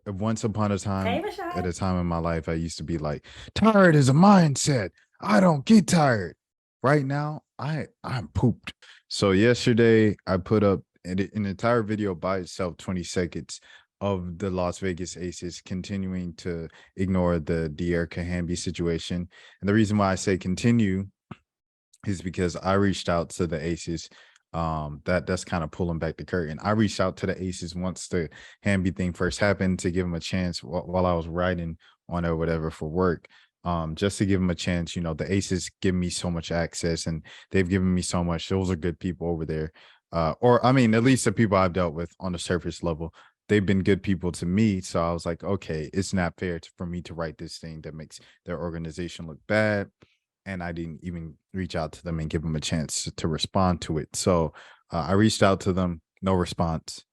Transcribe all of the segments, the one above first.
once upon a Hey, time, Rashad. at a time in my life, I used to be like, tired is a mindset. I don't get tired. Right now, I'm pooped. So yesterday, I put up an entire video by itself, 20 seconds of the Las Vegas Aces continuing to ignore the Dearica Hamby situation. And the reason why I say continue is because I reached out to the Aces. That's kind of pulling back the curtain. I reached out to the Aces once the Hamby thing first happened to give them a chance while I was writing on it or whatever for work. Just to give them a chance. You know, the Aces give me so much access and they've given me so much. Those are good people over there. Or I mean, at least the people I've dealt with on the surface level, they've been good people to me. So I was like, okay, it's not fair for me to write this thing that makes their organization look bad, and I didn't even reach out to them and give them a chance to respond to it. So I reached out to them, no response.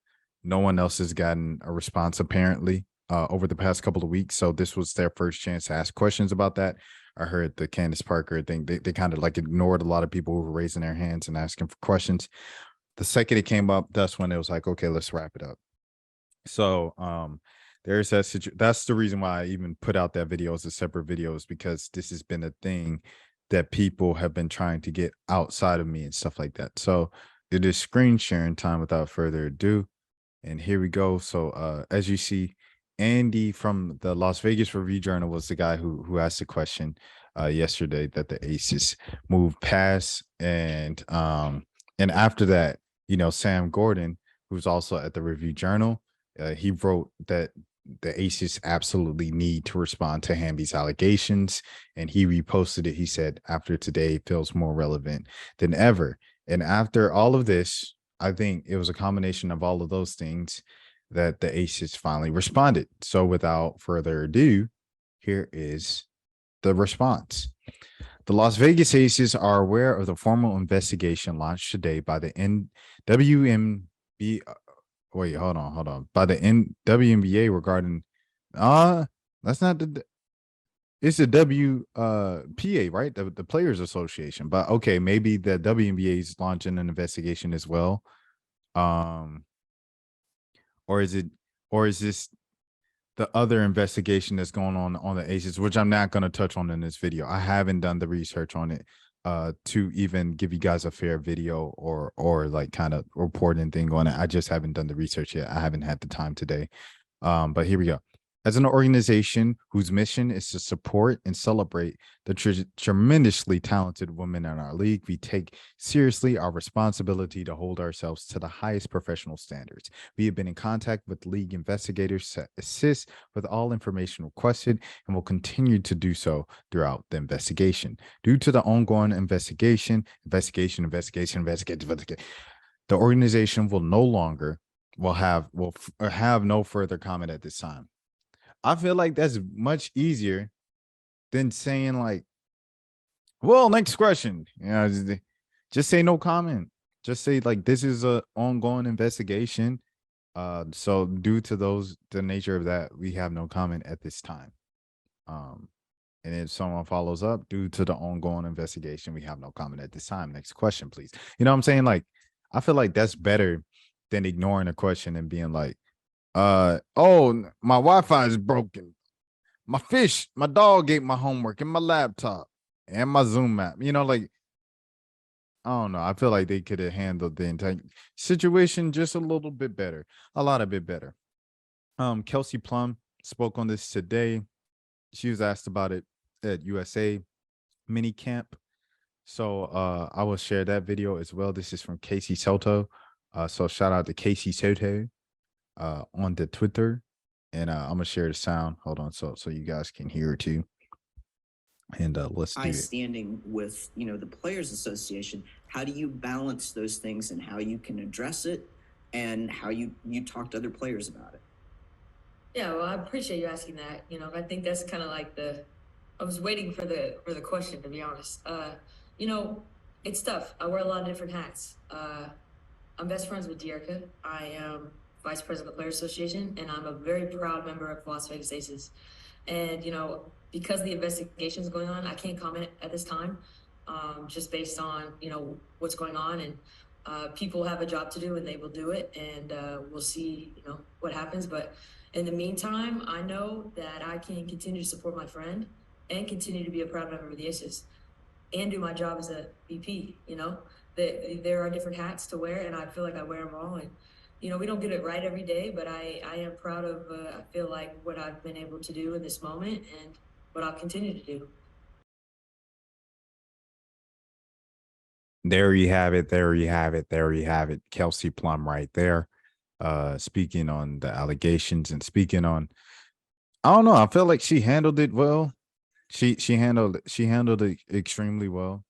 No one else has gotten a response apparently over the past couple of weeks. So this was their first chance to ask questions about that. I heard the Candace Parker thing. They kind of like ignored a lot of people who were raising their hands and asking for questions. The second it came up, that's when it was like, okay, let's wrap it up. So there's that's the reason why I even put out that video as a separate video, is because this has been a thing that people have been trying to get outside of me and stuff like that. So it is screen sharing time without further ado. And here we go. So as you see, Andy from the Las Vegas Review Journal was the guy who asked the question yesterday that the Aces moved past. And after that, you know, Sam Gordon, who's also at the Review Journal, he wrote that the Aces absolutely need to respond to Hamby's allegations, and he reposted it. He said, "After today, feels more relevant than ever." And after all of this, I think it was a combination of all of those things that the Aces finally responded. So, without further ado, here is the response. The Las Vegas Aces are aware of the formal investigation launched today by the WNBA. Wait, hold on. By the WNBA regarding uh that's not the it's the PA, right? The Players Association. But okay, maybe the WNBA is launching an investigation as well. Um, or is it, or is this the other investigation that's going on the Aces, which I'm not going to touch on in this video. I haven't done the research on it to even give you guys a fair video or like kind of reporting thing on it. I just haven't done the research yet. I haven't had the time today. But here we go. As an organization whose mission is to support and celebrate the tremendously talented women in our league, we take seriously our responsibility to hold ourselves to the highest professional standards. We have been in contact with league investigators to assist with all information requested and will continue to do so throughout the investigation. Due to the ongoing investigation, the organization will no longer will have no further comment at this time. I feel like that's much easier than saying like, well, next question. Just say no comment. Just say like this is a ongoing investigation. So due to the nature of that, we have no comment at this time. Um, and if someone follows up, due to the ongoing investigation, we have no comment at this time. Next question, please. You know what I'm saying? Like, I feel like that's better than ignoring a question and being like, oh, my Wi-Fi is broken. My dog ate my homework and my laptop and my Zoom app. You know, like, I don't know. I feel like they could have handled the entire situation just a little bit better, a lot a bit better. Kelsey Plum spoke on this today. She was asked about it at USA mini camp. So I will share that video as well. This is from Casey Soto. So shout out to Casey Soto on the Twitter. And I'm gonna share the sound. Hold on, so you guys can hear it too. And let's do high it. standing with the Players Association. How do you balance those things and how you can address it and how you talk to other players about it? Yeah, well, I appreciate you asking that. I think that's kind of like I was waiting for the question, to be honest. You know, it's tough. I wear a lot of different hats. I'm best friends with Dearica. I am vice president of the Players Association, and I'm a very proud member of Las Vegas Aces. And because the investigation is going on, I can't comment at this time, just based on what's going on. And people have a job to do, and they will do it. And we'll see what happens. But In the meantime, I know that I can continue to support my friend and continue to be a proud member of the Aces and do my job as a VP. You know, there are different hats to wear, and I feel like I wear them all. And you know, we don't get it right every day, but I am proud of. I feel like what I've been able to do in this moment, and what I'll continue to do. There you have it. There you have it. There you have it. Kelsey Plum right there. Speaking on the allegations and speaking on, I don't know. I feel like she handled it well. She handled it extremely well.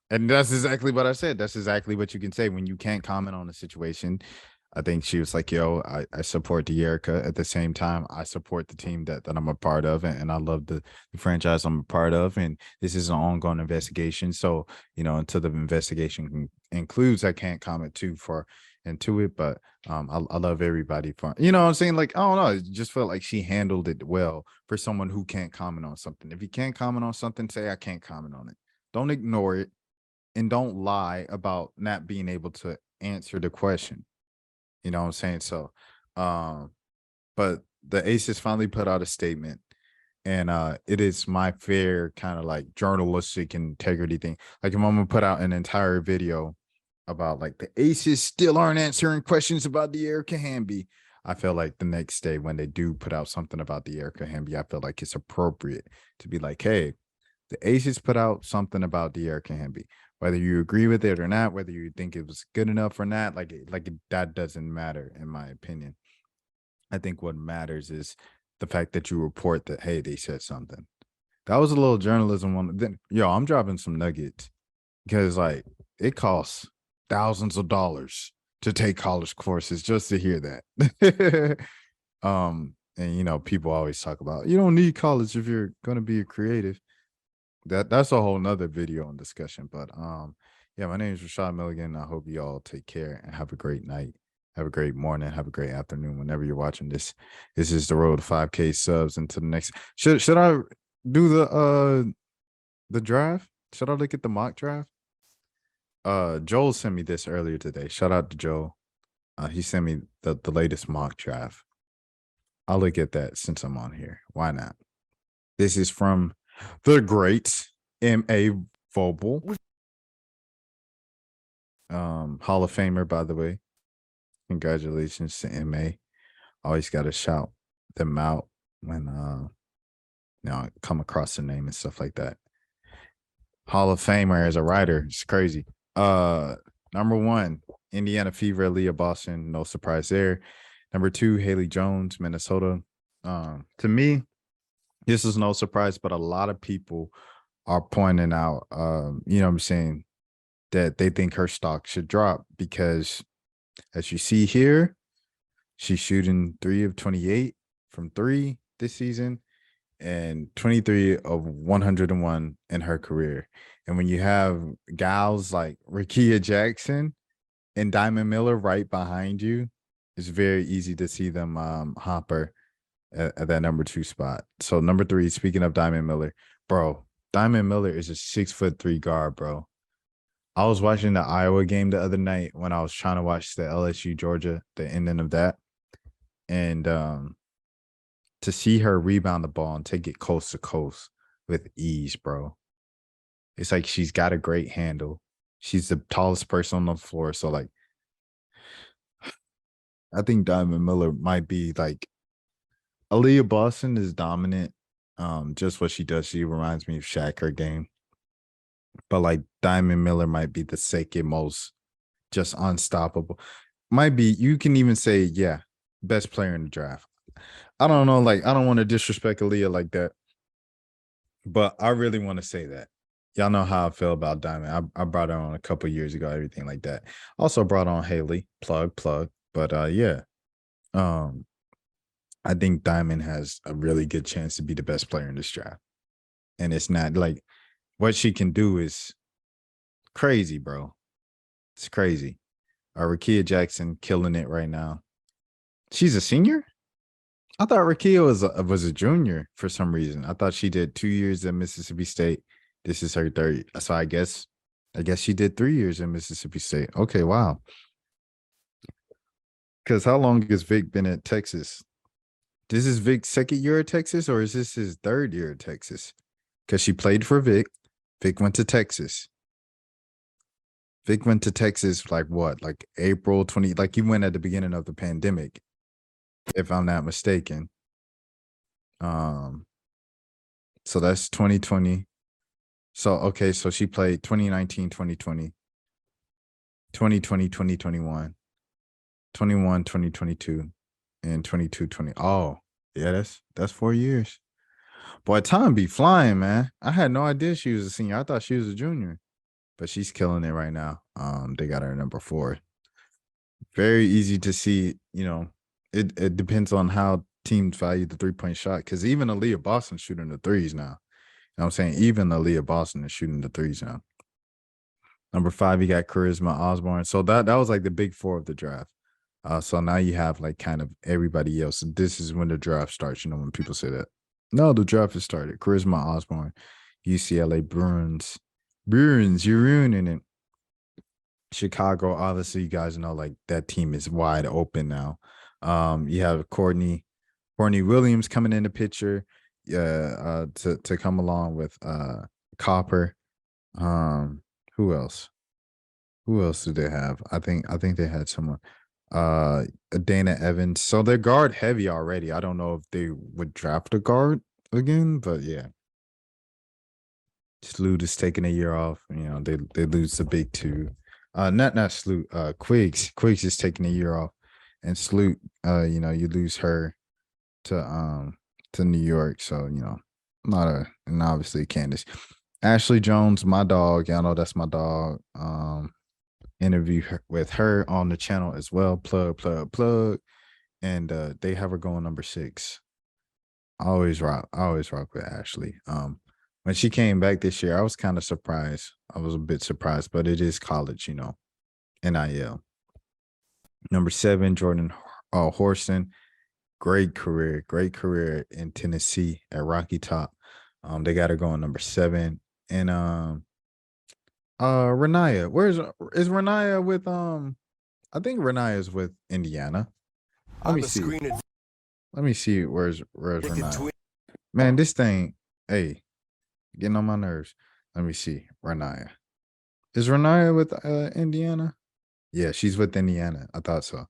And that's exactly what I said. That's exactly what you can say when you can't comment on a situation. I think she was like, yo, I support Dearica. At the same time, I support the team that I'm a part of, and I love the franchise I'm a part of. And this is an ongoing investigation. So, until the investigation includes, I can't comment too far into it. But I love everybody for, what I'm saying? Like, I don't know. It just felt like she handled it well for someone who can't comment on something. If you can't comment on something, say I can't comment on it. Don't ignore it, and don't lie about not being able to answer the question. You know what I'm saying? So, um, but the Aces finally put out a statement, and it is my fair kind of like journalistic integrity thing. Like, if I'm gonna put out an entire video about like the Aces still aren't answering questions about the Dearica Hamby, I feel like the next day when they do put out something about the Dearica Hamby, I feel like it's appropriate to be like, hey, the Aces put out something about Dearica Hamby. Whether you agree with it or not, whether you think it was good enough or not, that doesn't matter, in my opinion. I think what matters is the fact that you report that, hey, they said something. That was a little journalism one. Then, I'm dropping some nuggets because, like, it costs thousands of dollars to take college courses just to hear that. And people always talk about you don't need college if you're going to be a creative. That's a whole nother video and discussion. But yeah, my name is Rashad Milligan. I hope you all take care and have a great night. Have a great morning. Have a great afternoon. Whenever you're watching this, this is the road to 5K subs. Into the next. Should I do the draft? Should I look at the mock draft? Joel sent me this earlier today. Shout out to Joel. He sent me the latest mock draft. I'll look at that since I'm on here. Why not? This is from the great M.A. Vobel. Hall of Famer, by the way. Congratulations to M.A. Always got to shout them out when I come across the name and stuff like that. Hall of Famer as a writer. It's crazy. Number 1, Indiana Fever, Leah Boston. No surprise there. Number 2, Haley Jones, Minnesota. To me, this is no surprise, but a lot of people are pointing out, I'm saying, that they think her stock should drop because, as you see here, she's shooting 3 of 28 from 3 this season and 23 of 101 in her career. And when you have gals like Rickea Jackson and Diamond Miller right behind you, it's very easy to see them hop her at that number 2 spot. So number 3, speaking of Diamond Miller, bro, Diamond Miller is a 6'3" guard, bro. I was watching the Iowa game the other night when I was trying to watch the LSU Georgia, the ending of that. And to see her rebound the ball and take it coast to coast with ease, bro. It's like she's got a great handle. She's the tallest person on the floor. So, like, I think Diamond Miller might be like, Aaliyah Boston is dominant. Just what she does. She reminds me of Shaq, her game. But like Diamond Miller might be the second most just unstoppable. Might be, you can even say, yeah, best player in the draft. I don't know, like, I don't want to disrespect Aaliyah like that, but I really want to say that. Y'all know how I feel about Diamond. I brought her on a couple years ago, everything like that. Also brought on Haley, plug. But yeah, I think Diamond has a really good chance to be the best player in this draft. And it's not like what she can do is crazy, bro. It's crazy. Rickea Jackson killing it right now. She's a senior? I thought Rickea was a junior for some reason. I thought she did 2 years at Mississippi State. This is her 3rd. So I guess she did 3 years in Mississippi State. Okay, wow. Because how long has Vic been at Texas? This is Vic's second year at Texas, or is this his third year at Texas? Because she played for Vic. Vic went to Texas. Vic went to Texas like what? Like April 20, like he went at the beginning of the pandemic, if I'm not mistaken. So that's 2020. So okay, so she played 2019, 2020, 2020, 2021, 21, 2022, and 22, 20. Oh, yeah, that's 4 years. Boy, time be flying, man. I had no idea she was a senior. I thought she was a junior, but she's killing it right now. They got her number 4. Very easy to see, you know, it depends on how teams value the 3-point shot. Cause even Aaliyah Boston's shooting the threes now. You know what I'm saying? Even Aaliyah Boston is shooting the threes now. Number 5, you got Charisma Osborne. So that was like the big 4 of the draft. So now you have like kind of everybody else. This is when the draft starts, you know, when people say that. No, the draft has started. Charisma Osborne, UCLA Bruins. Bruins, you're ruining it. Chicago, obviously, you guys know like that team is wide open now. You have Courtney Williams coming in the picture, to come along with Copper. Who else? Who else do they have? I think they had someone. Dana Evans. So they're guard heavy already. I don't know if they would draft a guard again, but yeah. Sloot is taking a year off. You know, they lose the big 2. Not Sloot, Quiggs. Quiggs is taking a year off. And Sloot, you know, you lose her to New York. So, you know, and obviously Candace. Ashley Jones, my dog. Y'all know that's my dog. Interview with her on the channel as well. Plug. And they have her going number 6. I always rock with Ashley. When she came back this year, I was kind of surprised. I was a bit surprised, but it is college, you know, NIL. Number 7, Jordan Horston. Great career in Tennessee at Rocky Top. They got her going number 7. And Renaya. Is Renaya with I think Renaya is with Indiana. Let me see. Where's Renaya? Man, this thing, hey, getting on my nerves. Let me see. Renaya. Is Renaya with Indiana? Yeah, she's with Indiana. I thought so.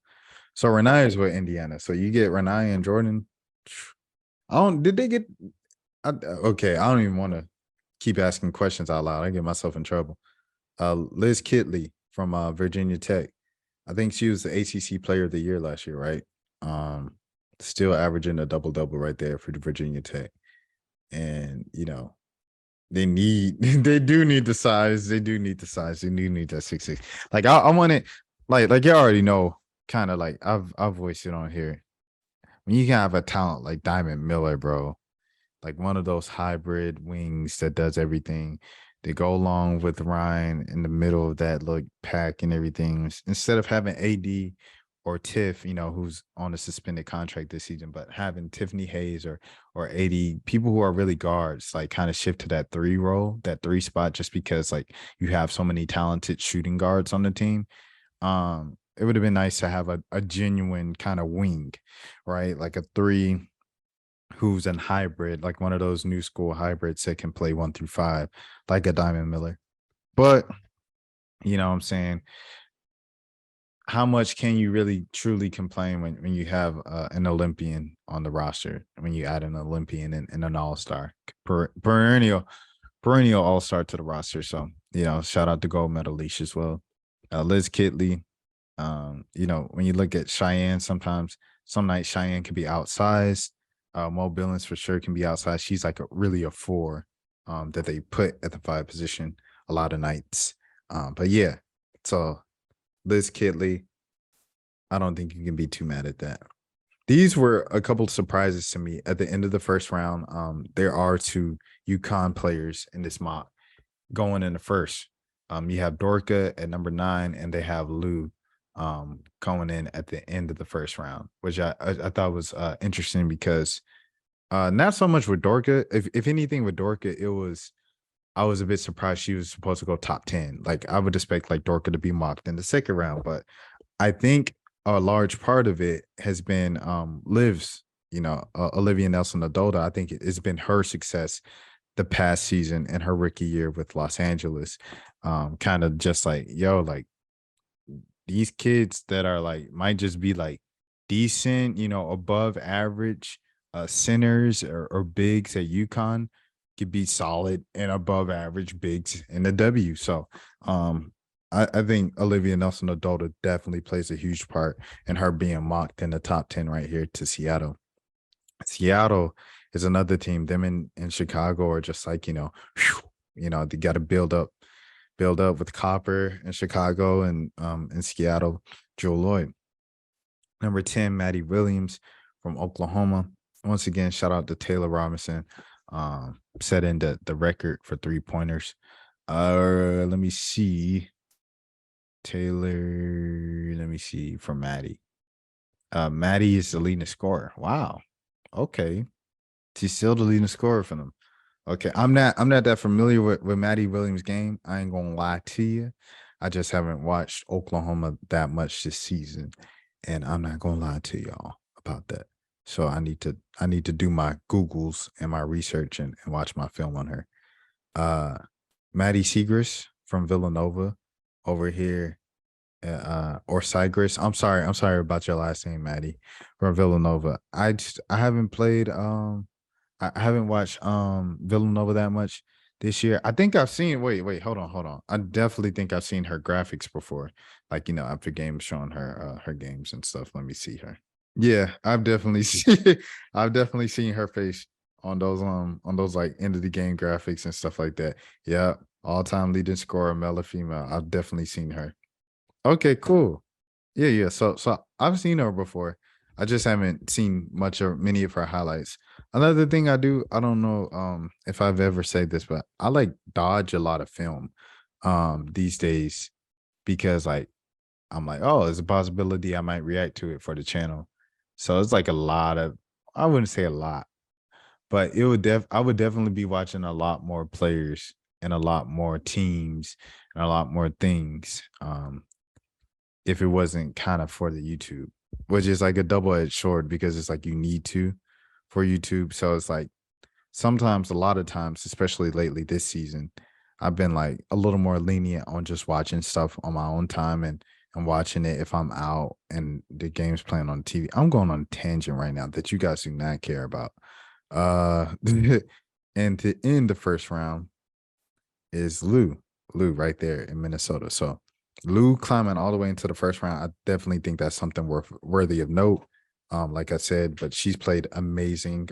So Renaya is with Indiana. So you get Renaya and Jordan. Did they get okay, I don't even want to keep asking questions out loud. I get myself in trouble. Liz Kitley from Virginia Tech. I think she was the ACC Player of the Year last year, right? Still averaging a double-double right there for the Virginia Tech. And, you know, they do need the size. They do need the size. They do need that 6'6". Like I want it, like you already know, kind of like I've voiced it on here. When you can have a talent like Diamond Miller, bro, like one of those hybrid wings that does everything. They go along with Ryan in the middle of that look pack and everything. Instead of having AD or Tiff, you know, who's on a suspended contract this season, but having Tiffany Hayes or AD, people who are really guards, like kind of shift to that 3 role, that 3 spot, just because like you have so many talented shooting guards on the team. It would have been nice to have a genuine kind of wing, right? Like a 3 who's in hybrid, like one of those new school hybrids that can play 1 through 5, like a Diamond Miller. But, you know what I'm saying? How much can you really truly complain when you have an Olympian on the roster, when you add an Olympian and an all-star, perennial all-star to the roster? So, you know, shout out to gold medal Leash as well. Liz Kitley, you know, when you look at Cheyenne, sometimes some nights Cheyenne can be outsized. Mo Billings for sure can be outside. She's like really a 4 that they put at the 5 position a lot of nights. But yeah, so Liz Kitley, I don't think you can be too mad at that. These were a couple of surprises to me at the end of the first round. There are 2 UConn players in this mock going in the first. You have Dorka at number 9, and they have Lou going in at the end of the first round, which I thought was interesting because not so much with Dorka. If anything with Dorka, I was a bit surprised she was supposed to go top 10. Like I would expect like Dorka to be mocked in the second round, but I think a large part of it has been Liv's, Olivia Nelson-Ododa, I think it's been her success the past season and her rookie year with Los Angeles. Kind of just like, yo, like these kids that are like might just be like decent, above average centers or bigs at UConn could be solid and above average bigs in the W. So I think Olivia Nelson-Ododa definitely plays a huge part in her being mocked in the top 10 right here to Seattle. Seattle is another team. Them in Chicago are just like, they got to build up with Copper in Chicago and in Seattle, Joe Lloyd. Number 10, Maddie Williams from Oklahoma. Once again, shout out to Taylor Robinson, setting the record for 3-pointers. Let me see. Taylor, let me see for Maddie. Maddie is the leading scorer. Wow. Okay. She's still the leading scorer for them. Okay. I'm not that familiar with Maddie Williams' game. I ain't gonna lie to you. I just haven't watched Oklahoma that much this season. And I'm not gonna lie to y'all about that. So I need to do my Googles and my research and watch my film on her. Maddie Segrist from Villanova over here. Or Sigris. I'm sorry about your last name, Maddie, from Villanova. I haven't played I haven't watched Villanova that much this year. I think I've seen wait, hold on. I definitely think I've seen her graphics before. Like, after games showing her her games and stuff. Let me see her. Yeah, I've definitely seen her face on those like end of the game graphics and stuff like that. Yeah, all-time leading scorer, male or female. I've definitely seen her. Okay, cool. Yeah. So I've seen her before. I just haven't seen many of her highlights. Another thing I don't know if I've ever said this, but I like dodge a lot of film these days because like I'm like, oh, there's a possibility I might react to it for the channel. So it's like I wouldn't say a lot, but I would definitely be watching a lot more players and a lot more teams and a lot more things. If it wasn't kind of for the YouTube, which is like a double-edged sword because it's like you need to for YouTube. So it's like sometimes, a lot of times, especially lately this season, I've been like a little more lenient on just watching stuff on my own time and watching it if I'm out and the game's playing on TV. I'm going on a tangent right now that you guys do not care about. And to end the first round is Lou right there in Minnesota. So Lou climbing all the way into the first round, I definitely think that's something worthy of note. Like I said, but she's played amazing,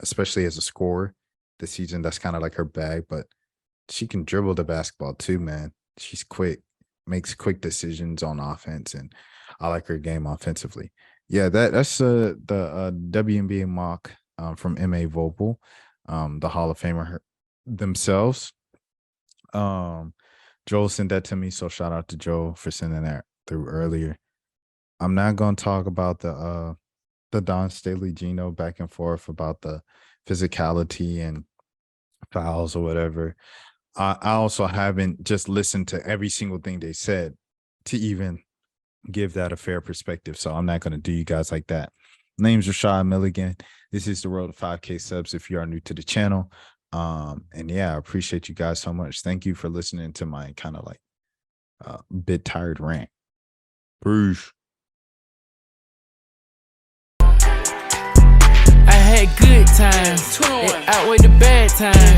especially as a scorer this season. That's kind of like her bag, but she can dribble the basketball too, man. She's quick, makes quick decisions on offense, and I like her game offensively. Yeah, that's the WNBA mock from M.A. Vopel, the Hall of Famer themselves. Joel sent that to me, so shout out to Joel for sending that through earlier. I'm not going to talk about the Don Staley Gino back and forth about the physicality and fouls or whatever. I also haven't just listened to every single thing they said to even give that a fair perspective. So I'm not going to do you guys like that. Name's Rashad Milligan. This is the road to 5K subs if you are new to the channel. And yeah, I appreciate you guys so much. Thank you for listening to my kind of like bit tired rant. Peace. I had good times. It outweighed the bad times.